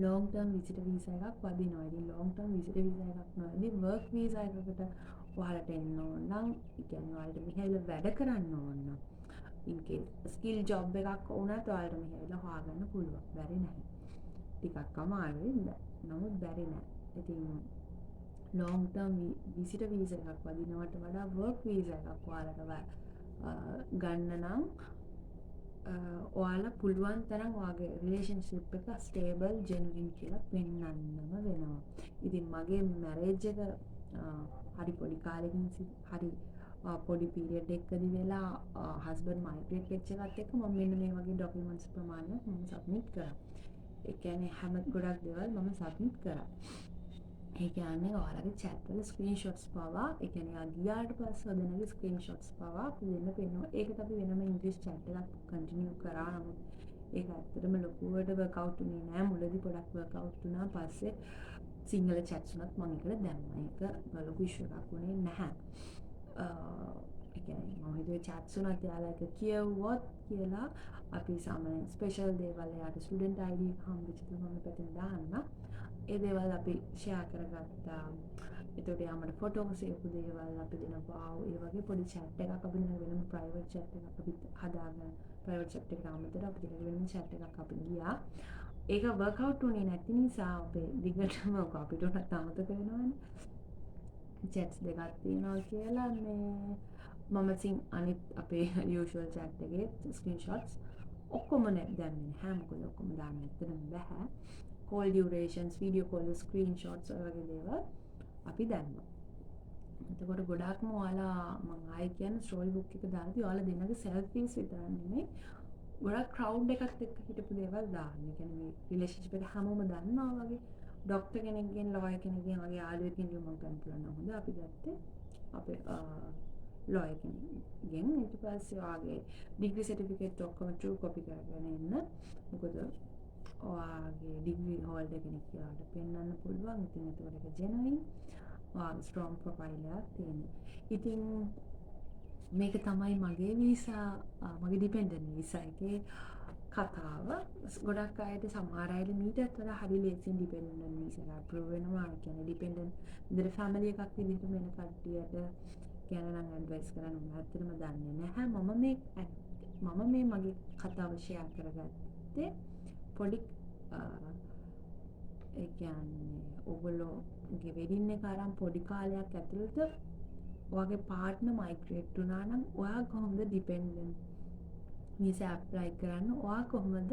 ලොන්ග් ටර්ම් විසිටර් වීසා එකක් වදිනවා. ඉතින් ලොන්ග් ටර්ම් විසිටර් වීසා එකක් නොවැදී වර්ක් වීසා එකකට ඔයාලට එන්න ඕන නම් ඒ කියන්නේ ඔයාලට මෙහෙලා වැඩ කරන්න ඕන නම් in case ස්කිල් ජොබ් එකක් වුණත් ඔයාලට මෙහෙලා හොයාගන්න පුළුවන්. බැරි නැහැ. ටිකක් අමාරුයි. නමුත් බැරි නැහැ. ඉතින් long term visitor visa එකක් වදිනවට වඩා work visa එකක් ඔයාලට ගන්න නම් ඔයාලා පුළුවන් තරම් ඔයාගේ relationship එක stable genuine කියලා පෙන්වන්නම වෙනවා. ඉතින් මගේ marriage එක හරි පොඩි කාලෙකින් හරි පොඩි period එකකදී වෙලා husband migrate වෙච්ච එකත් එක්ක මම මෙන්න මේ වගේ documents ප්‍රමාණයක් මම submit කරා. ඒ කියන්නේ හැම ගොඩක් දේවල් මම submit කරා. ඒ කියන්නේ ඔයාලගේ chat වල screenshots පවා ඒ කියන්නේ ගියාට පස්සේ ඔදෙනගේ screenshots පවා දෙන්න පෙන්නවා. ඒකට අපි වෙනම English chat එකක් continue කරා. නමුත් ඒක ඇත්තටම ලොකුවට work out උනේ නෑ. මුලදී පොඩක් work out වුණා. පස්සේ සිංහල chats උනත් මම ඒකට දැම්මා. ඒක ලොකු issue එකක් වුණේ නැහැ. ඒ කියන්නේ මම හිතුවේ chats උනත් යාලා එක කියවුවොත් කියලා අපි සාමාන්‍ය ස්පෙෂල් දේවල් එයාට ස්ටුඩන්ට් ID එක හම්බෙච්ච තුම මම පැත්තෙන් දාන්න. ඒ දේවල් අපි ෂෙයා කරගත්තා. එතකොට යාමට ෆොටෝස් එකපු දේවල් අපි දෙනවා. ඒ වගේ පොඩි chat එකක් අපි දෙන වෙනම private chat එකක් අපි හදාගෙන private chat එකට අමතරව අපි දෙන වෙනම chat එකක් අපි ගියා. ඒක work out උනේ නැති නිසා අපේ දිගටම අපිට උනත් අමතක වෙනවනේ. chats දෙකක් තියෙනවා කියලා මේ මම ඉතින් අනිත් අපේ usual chat එකේ screenshots ඔක්කොම දැම්මේ නැහැ. මොකද ඔක්කොම දාන්න ඇත්තටම බෑ. call durations, video call screenshots වගේ දේවල් අපි දැම්මා. එතකොට ගොඩාක්ම ඔයාලා මම ආයෙ කියන්නේ story book එක දාද්දී ඔයාලා දෙන්නගේ selfies විතරක් නෙමෙයි ගොඩක් crowd එකත් එක්ක හිටපු දේවල් දාන්න. ඒ කියන්නේ මේ relationship එක හැමෝම දන්නවා වගේ ડોක්ටර් කෙනෙක්ගෙන් ලෝයර් කෙනෙක්ගෙන් වගේ යාළුවෙක්ගෙන් මම ගන්න පුළුවන් නම් හොඳ අපි ගත්තේ අපේ ලෝයර් කෙනෙක්ගෙන්. ඊට පස්සේ ඔයාගේ ඩිග්‍රී සර්ටිෆිකේට් ඔක්කොම true copy කරගෙන එන්න. මොකද ඔයාගේ ඩිග්‍රී හෝල්ඩර් කෙනෙක් කියලාට පෙන්වන්න පුළුවන්. ඉතින් ඒකට ඒක genuine ඔයාගේ strong profile එකක් තියෙනවා. ඉතින් මේක තමයි මගේ වීසා මගේ dependent වීසා එකේ කතාව. ගොඩක් අයට සමහර අයට මීටත් වඩා හරි ලේසියෙන් dependent වීසා එක approve වෙනවා. ඒ කියන්නේ dependent විදිහට family එකක් විදිහට වෙන කට්ටියට කියන නම් advice කරන්න මම ඇත්තටම දන්නේ නැහැ. මම මේ මගේ කතාව share කරගත්තේ පොඩි ඒ කියන්නේ ඔයගොල්ලෝගේ වෙඩින් එක අරන් පොඩි කාලයක් ඇතුළත ඔයාගේ පාර්ට්නර් මයිග්‍රේට් වුණා නම් ඔයා කොහොමද ඩිපෙන්ඩන්ට් වීසා ඇප්ලයි කරන්න ඔයා කොහොමද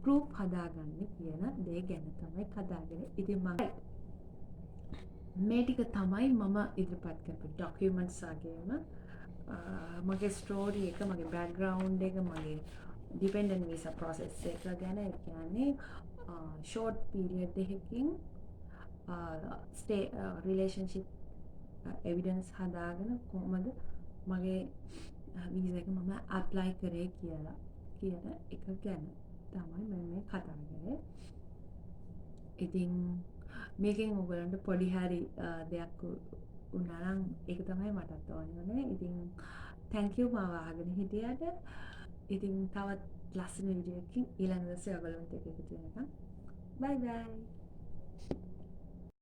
ප්‍රූෆ් හදාගන්නේ කියන දේ ගැන තමයි කතා කරන්නේ. ඉතින් මම මේ ටික තමයි මම ඉදිරිපත් කරපු ડોකියුමන්ට්ස් වගේම මගේ ස්ටෝරි එක මගේ බෑග්ග්‍රවුන්ඩ් එක මගේ dependent visa process එක ගැන. ඒ කියන්නේ short period එකකින් relationship evidence හදාගෙන කොහොමද මගේ visa එක මම apply කරේ කියලා කියන එක ගැන තමයි මම මේ කතා කරන්නේ. ඉතින් මේකෙන් ඔයගලන්ට පොඩි හරි දෙයක් වුණා නම් ඒක තමයි මටත් ඕනේ. ඉතින් thank you මාව අහගෙන හිටියට. ඉතින් තවත් ලස්සන වීඩියෝ එකකින් ඊළඟ දවසේ ඔයගලන්ට එකතු වෙනකම් bye bye.